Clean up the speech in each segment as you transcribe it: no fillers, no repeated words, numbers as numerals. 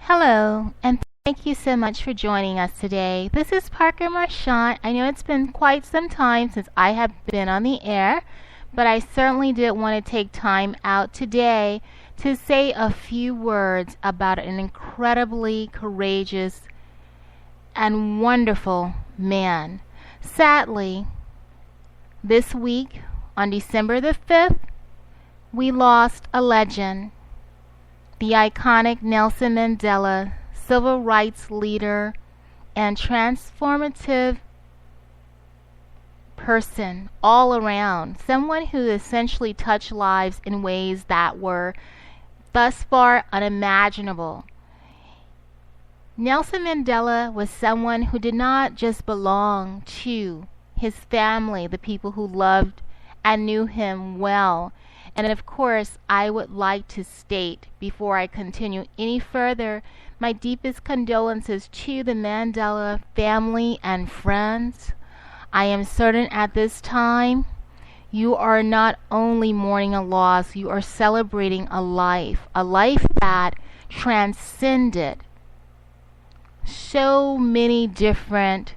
Hello, and thank you so much for joining us today. This is Parker Marchant. I know it's been quite some time since I have been on the air, but I certainly did want to take time out today to say a few words about an incredibly courageous and wonderful man. Sadly, this week, on December the 5th, we lost a legend. The iconic Nelson Mandela, civil rights leader and transformative person all around, someone who essentially touched lives in ways that were thus far unimaginable. Nelson Mandela was someone who did not just belong to his family, the people who loved and knew him well. And of course, I would like to state, before I continue any further, my deepest condolences to the Mandela family and friends. I am certain at this time you are not only mourning a loss, you are celebrating a life that transcended so many different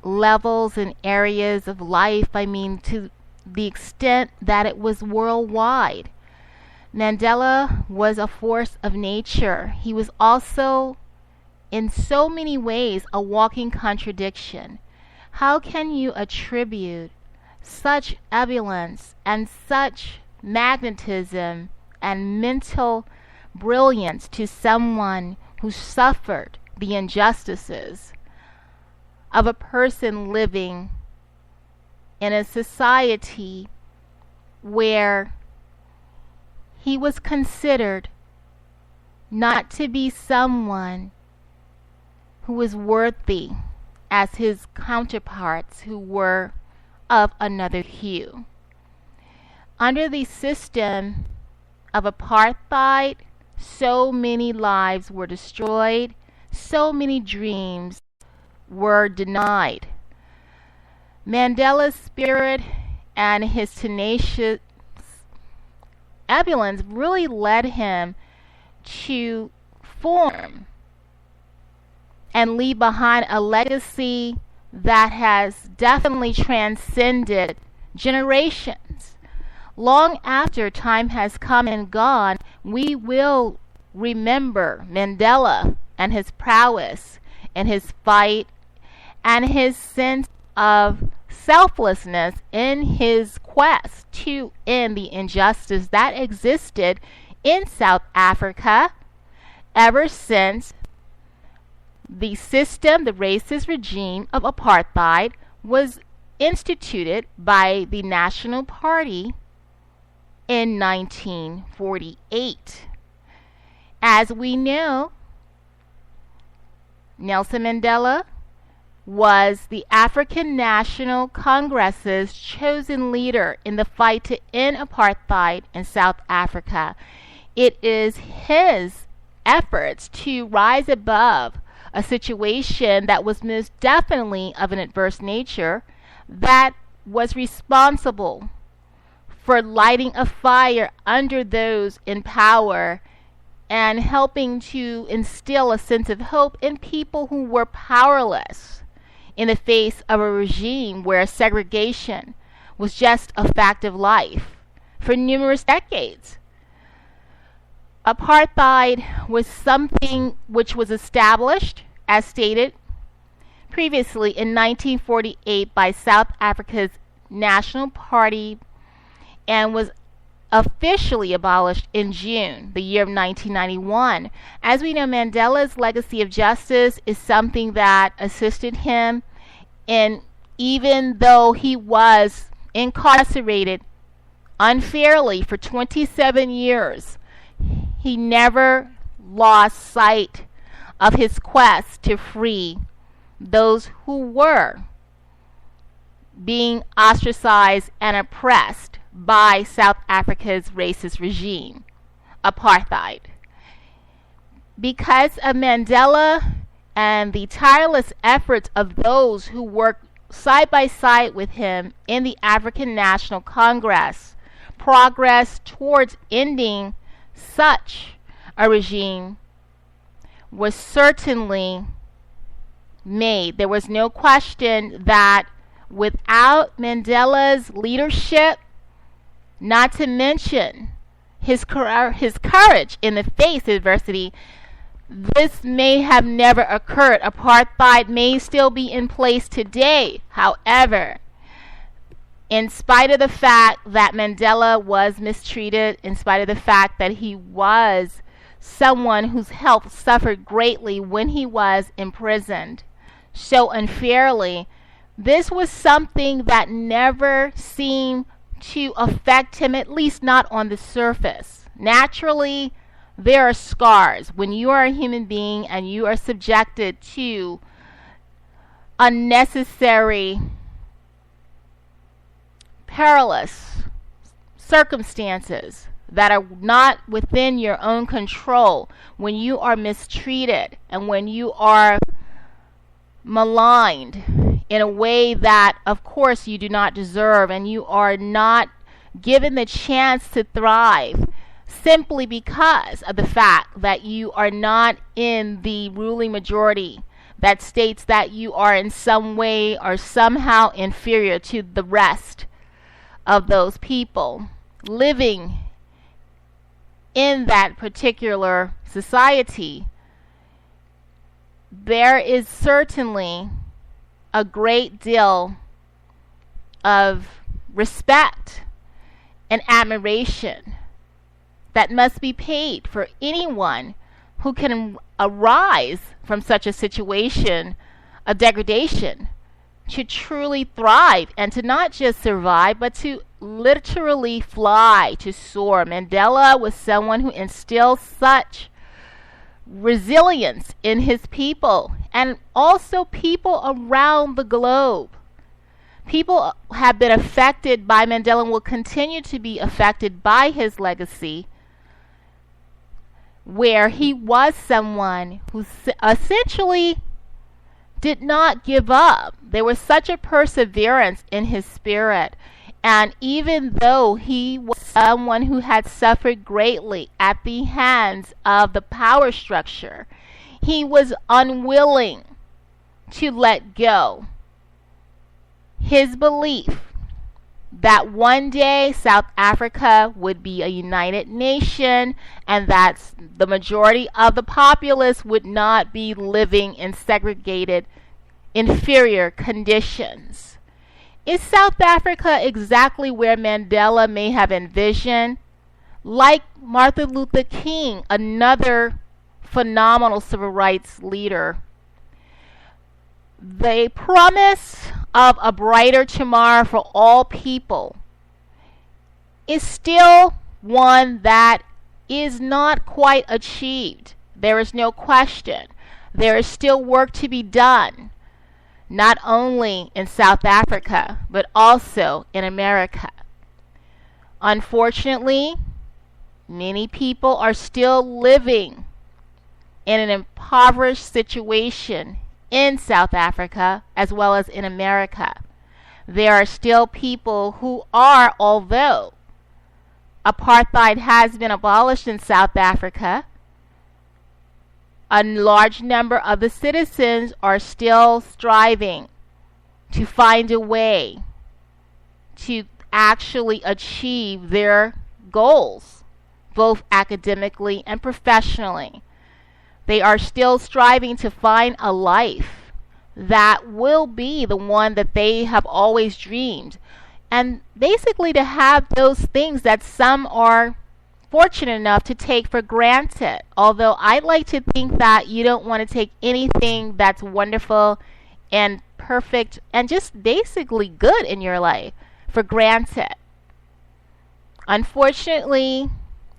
levels and areas of life. I mean, to the extent that it was worldwide. Mandela was a force of nature. He was also, in so many ways, a walking contradiction. How can you attribute such ebullience and such magnetism and mental brilliance to someone who suffered the injustices of a person living in a society where he was considered not to be someone who was worthy as his counterparts who were of another hue? Under the system of apartheid, so many lives were destroyed, so many dreams were denied. Mandela's spirit and his tenacious ebullience really led him to form and leave behind a legacy that has definitely transcended generations. Long after time has come and gone, we will remember Mandela and his prowess and his fight and his sense of selflessness in his quest to end the injustice that existed in South Africa ever since the system, the racist regime of apartheid, was instituted by the National Party in 1948. As we know, Nelson Mandela was the African National Congress's chosen leader in the fight to end apartheid in South Africa. It is his efforts to rise above a situation that was most definitely of an adverse nature that was responsible for lighting a fire under those in power and helping to instill a sense of hope in people who were powerless in the face of a regime where segregation was just a fact of life for numerous decades. Apartheid was something which was established, as stated previously, in 1948 by South Africa's National Party and was officially abolished in June, the year of 1991. As we know, Mandela's legacy of justice is something that assisted him, and even though he was incarcerated unfairly for 27 years, he never lost sight of his quest to free those who were being ostracized and oppressed by South Africa's racist regime, apartheid. Because of Mandela and the tireless efforts of those who worked side by side with him in the African National Congress, progress towards ending such a regime was certainly made. There was no question that without Mandela's leadership, not to mention his courage in the face of adversity, this may have never occurred. Apartheid may still be in place today. However, in spite of the fact that Mandela was mistreated, in spite of the fact that he was someone whose health suffered greatly when he was imprisoned so unfairly, this was something that never seemed to affect him, at least not on the surface. Naturally, there are scars when you are a human being and you are subjected to unnecessary, perilous circumstances that are not within your own control, when you are mistreated and when you are maligned in a way that, of course, you do not deserve, and you are not given the chance to thrive simply because of the fact that you are not in the ruling majority that states that you are in some way or somehow inferior to the rest of those people living in that particular society. There is certainly a great deal of respect and admiration that must be paid for anyone who can arise from such a situation of degradation to truly thrive and to not just survive, but to literally fly, to soar. Mandela was someone who instilled such resilience in his people and also people around the globe. People have been affected by Mandela and will continue to be affected by his legacy, where he was someone who essentially did not give up. There was such a perseverance in his spirit. And even though he was someone who had suffered greatly at the hands of the power structure, he was unwilling to let go. His belief that one day South Africa would be a united nation and that the majority of the populace would not be living in segregated, inferior conditions. Is South Africa exactly where Mandela may have envisioned? Like Martin Luther King, another phenomenal civil rights leader, the promise of a brighter tomorrow for all people is still one that is not quite achieved. There is no question. There is still work to be done, not only in South Africa, but also in America. Unfortunately, many people are still living in an impoverished situation in South Africa as well as in America. There are still people who are, although apartheid has been abolished in South Africa, a large number of the citizens are still striving to find a way to actually achieve their goals, both academically and professionally. They are still striving to find a life that will be the one that they have always dreamed. And basically to have those things that some are fortunate enough to take for granted. Although I like to think that you don't want to take anything that's wonderful and perfect and just basically good in your life for granted. Unfortunately,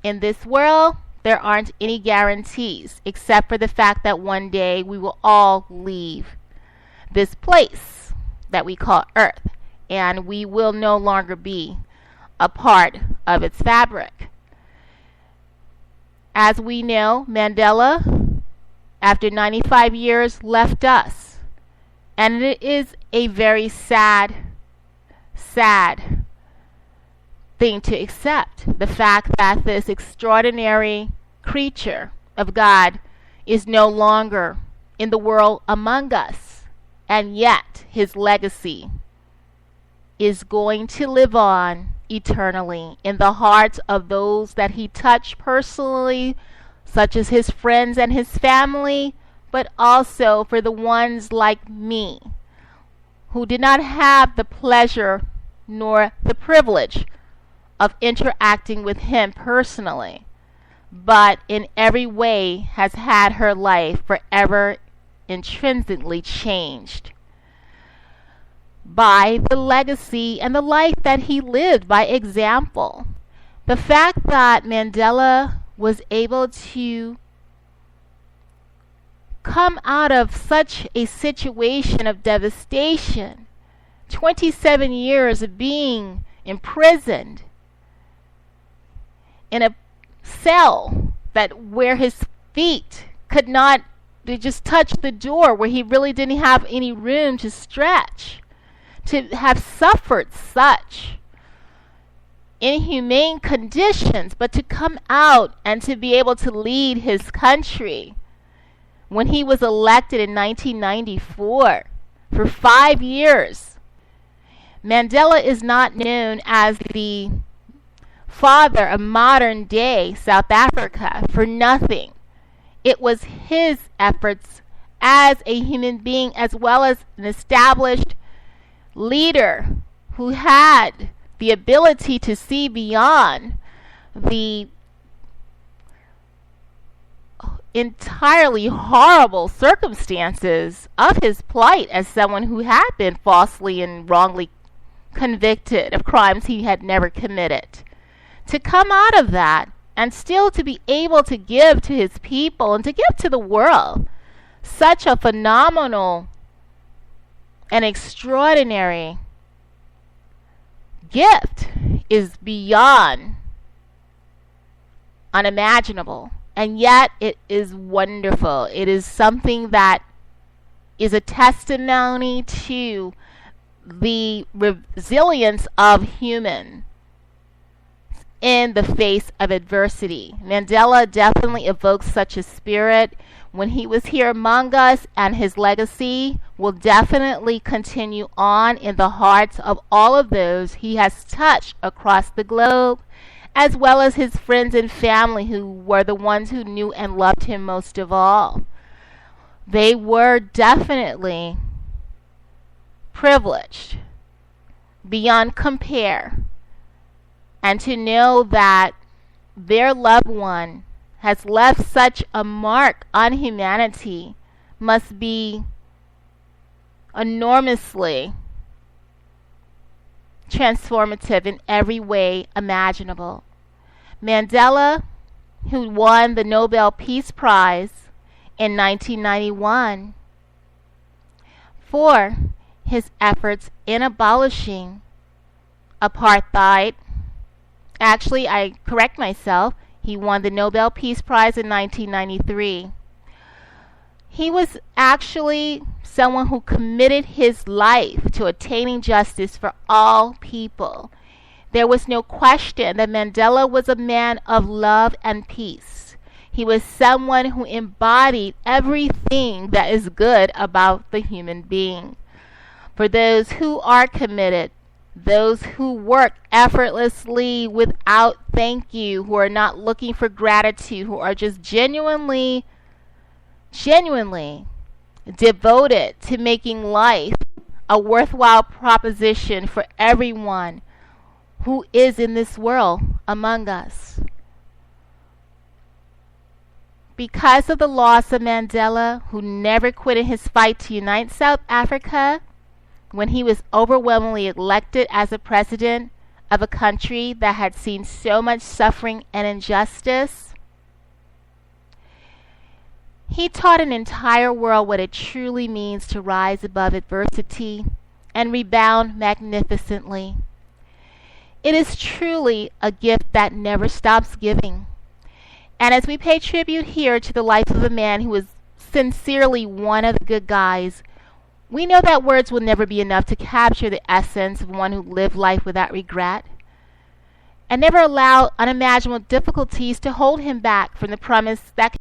in this world, there aren't any guarantees except for the fact that one day we will all leave this place that we call Earth, and we will no longer be a part of its fabric. As we know, Mandela, after 95 years, left us. And it is a very sad, sad thing to accept. The fact that this extraordinary creature of God is no longer in the world among us, and yet his legacy is going to live on eternally in the hearts of those that he touched personally, such as his friends and his family, but also for the ones like me who did not have the pleasure nor the privilege of interacting with him personally, but in every way has had her life forever intrinsically changed by the legacy and the life that he lived by example. The fact that Mandela was able to come out of such a situation of devastation, 27 years of being imprisoned in a cell that where his feet could not, they just touch the door, where he really didn't have any room to stretch, to have suffered such inhumane conditions, but to come out and to be able to lead his country when he was elected in 1994 for 5 years. Mandela is not known as the father of modern day South Africa for nothing. It was his efforts as a human being, as well as an established leader who had the ability to see beyond the entirely horrible circumstances of his plight as someone who had been falsely and wrongly convicted of crimes he had never committed. To come out of that and still to be able to give to his people and to give to the world such a phenomenal and extraordinary gift is beyond unimaginable. And yet it is wonderful. It is something that is a testimony to the resilience of humans in the face of adversity. Mandela definitely evokes such a spirit when he was here among us, and his legacy will definitely continue on in the hearts of all of those he has touched across the globe, as well as his friends and family who were the ones who knew and loved him most of all. They were definitely privileged beyond compare, and to know that their loved one has left such a mark on humanity must be enormously transformative in every way imaginable. Mandela, who won the Nobel Peace Prize in 1991 for his efforts in abolishing apartheid. Actually, I correct myself. He won the Nobel Peace Prize in 1993. He was actually someone who committed his life to attaining justice for all people. There was no question that Mandela was a man of love and peace. He was someone who embodied everything that is good about the human being. For those who are committed, those who work effortlessly without thank you, who are not looking for gratitude, who are just genuinely devoted to making life a worthwhile proposition for everyone who is in this world among us. Because of the loss of Mandela, who never quitted his fight to unite South Africa, when he was overwhelmingly elected as a president of a country that had seen so much suffering and injustice, he taught an entire world what it truly means to rise above adversity and rebound magnificently. It is truly a gift that never stops giving. And as we pay tribute here to the life of a man who was sincerely one of the good guys, we know that words will never be enough to capture the essence of one who lived life without regret and never allowed unimaginable difficulties to hold him back from the promise that